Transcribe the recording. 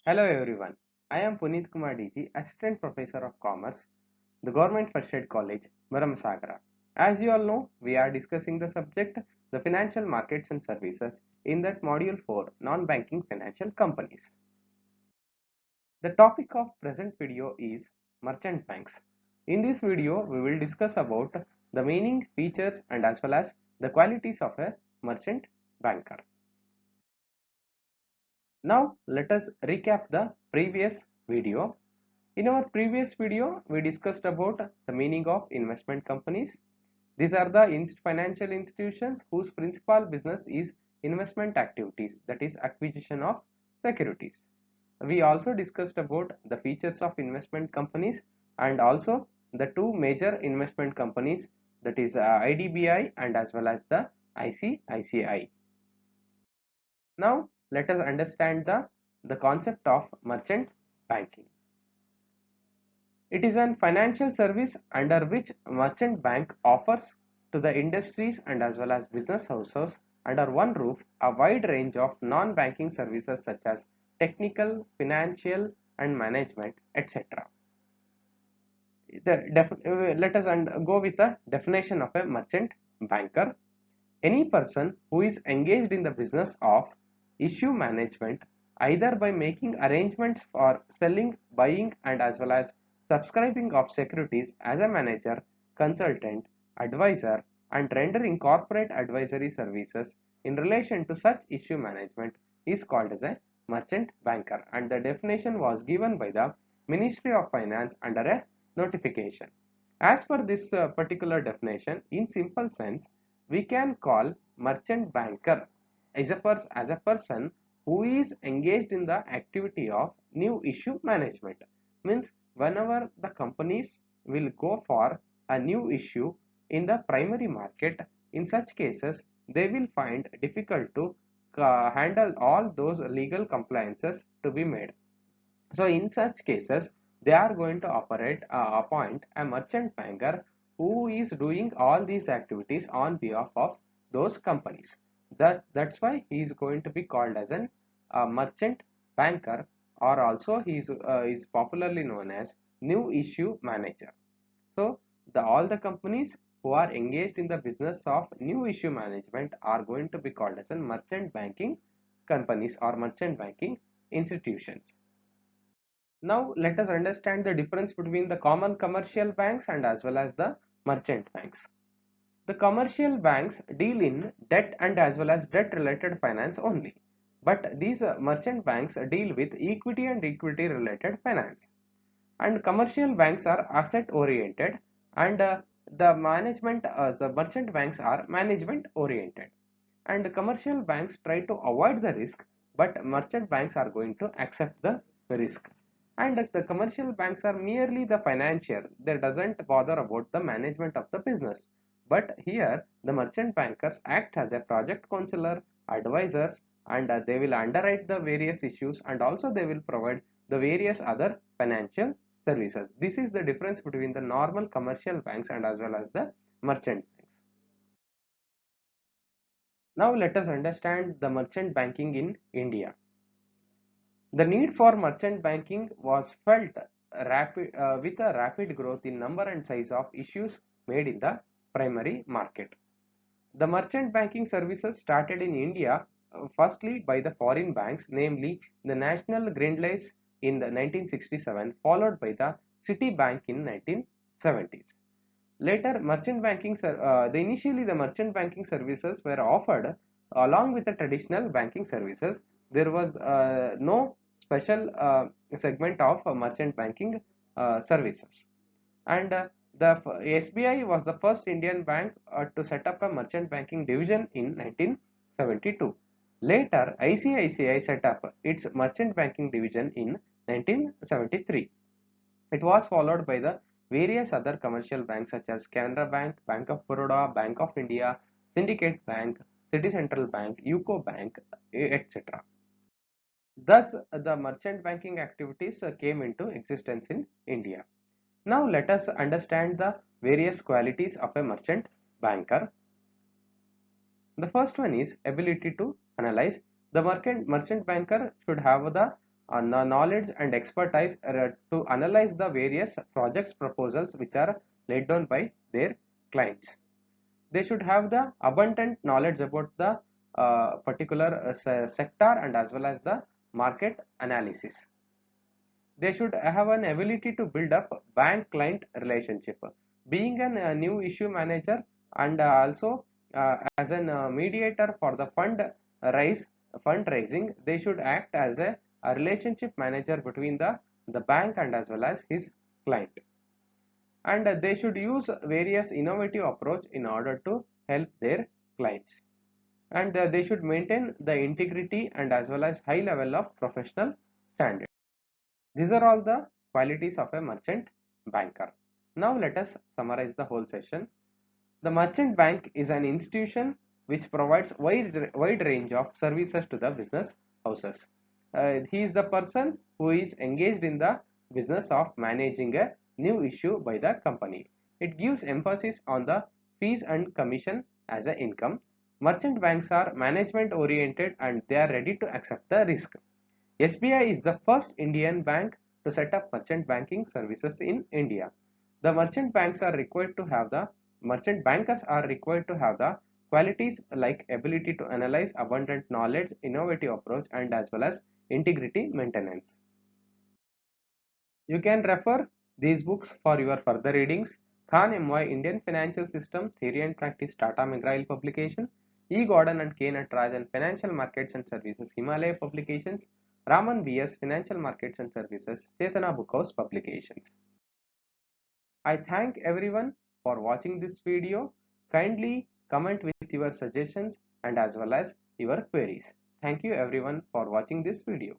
Hello everyone. I am Puneet Kumar DG, Assistant Professor of Commerce, the Government First Aid College, Varamsagara. As you all know, we are discussing the subject the financial markets and services in that module 4 non-banking financial companies. The topic of present video is merchant banks. In this video, we will discuss about the meaning, features and as well as the qualities of a merchant banker. Now let us recap the previous video. In our previous video, we discussed about the meaning of investment companies. These are the financial institutions whose principal business is investment activities, that is acquisition of securities. We also discussed about the features of investment companies and also the two major investment companies, that is IDBI and as well as the ICICI. Now let us understand the concept of merchant banking. It is an financial service under which merchant bank offers to the industries and as well as business houses under one roof a wide range of non-banking services such as technical, financial and management, etc. Let us go with the definition of a merchant banker. Any person who is engaged in the business of issue management either by making arrangements for selling, buying and as well as subscribing of securities as a manager, consultant, advisor and rendering corporate advisory services in relation to such issue management is called as a merchant banker, and the definition was given by the Ministry of Finance under a notification. As per this particular definition, in simple sense, we can call merchant banker as a person who is engaged in the activity of new issue management. Means whenever the companies will go for a new issue in the primary market, in such cases they will find difficult to handle all those legal compliances to be made. So in such cases, they are going to appoint a merchant banker who is doing all these activities on behalf of those companies. That's why he is going to be called as an merchant banker, or also he is popularly known as new issue manager. So all the companies who are engaged in the business of new issue management are going to be called as an merchant banking companies or merchant banking institutions. Now let us understand the difference between the common commercial banks and as well as the merchant banks. The commercial banks deal in debt and as well as debt related finance only. But these merchant banks deal with equity and equity related finance. And commercial banks are asset oriented, and the merchant banks are management oriented. And commercial banks try to avoid the risk, but merchant banks are going to accept the risk. And the commercial banks are merely the financier, they doesn't bother about the management of the business. But here the merchant bankers act as a project counselor, advisors, and they will underwrite the various issues, and also they will provide the various other financial services. This is the difference between the normal commercial banks and as well as the merchant banks. Now let us understand the merchant banking in India. The need for merchant banking was felt with a rapid growth in number and size of issues made in the primary market. The merchant banking services started in India firstly by the foreign banks, namely the National Grindlays in the 1967, followed by the Citibank in 1970s. Later, initially the merchant banking services were offered along with the traditional banking services. There was no special segment of merchant banking services. And the SBI was the first Indian bank to set up a merchant banking division in 1972. Later, ICICI set up its merchant banking division in 1973. It was followed by the various other commercial banks such as Canara Bank, Bank of Baroda, Bank of India, Syndicate Bank, City Central Bank, UCO Bank, etc. Thus, the merchant banking activities came into existence in India. Now, let us understand the various qualities of a merchant banker. The first one is ability to analyze. The merchant banker should have the knowledge and expertise to analyze the various projects proposals which are laid down by their clients. They should have the abundant knowledge about the particular sector and as well as the market analysis. They should have an ability to build up bank client relationship. Being a new issue manager and also as a mediator for the fundraising, they should act as a relationship manager between the bank and as well as his client. And they should use various innovative approach in order to help their clients. And they should maintain the integrity and as well as high level of professional standard. These are all the qualities of a merchant banker. Now let us summarize the whole session. The merchant bank is an institution which provides wide range of services to the business houses. He is the person who is engaged in the business of managing a new issue by the company. It gives emphasis on the fees and commission as an income. Merchant banks are management oriented and they are ready to accept the risk. SBI is the first Indian bank to set up merchant banking services in India. The merchant banks are required to have the merchant bankers are required to have the qualities like ability to analyze, abundant knowledge, innovative approach, and as well as integrity maintenance. You can refer these books for your further readings. Khan M.Y. Indian Financial System Theory and Practice, Tata McGraw-Hill Publication. E. Gordon and K. Natarajan, Financial Markets and Services, Himalaya Publications. Raman B.S. Financial Markets and Services, Chetana Bookhouse Publications. I thank everyone for watching this video. Kindly comment with your suggestions and as well as your queries. Thank you everyone for watching this video.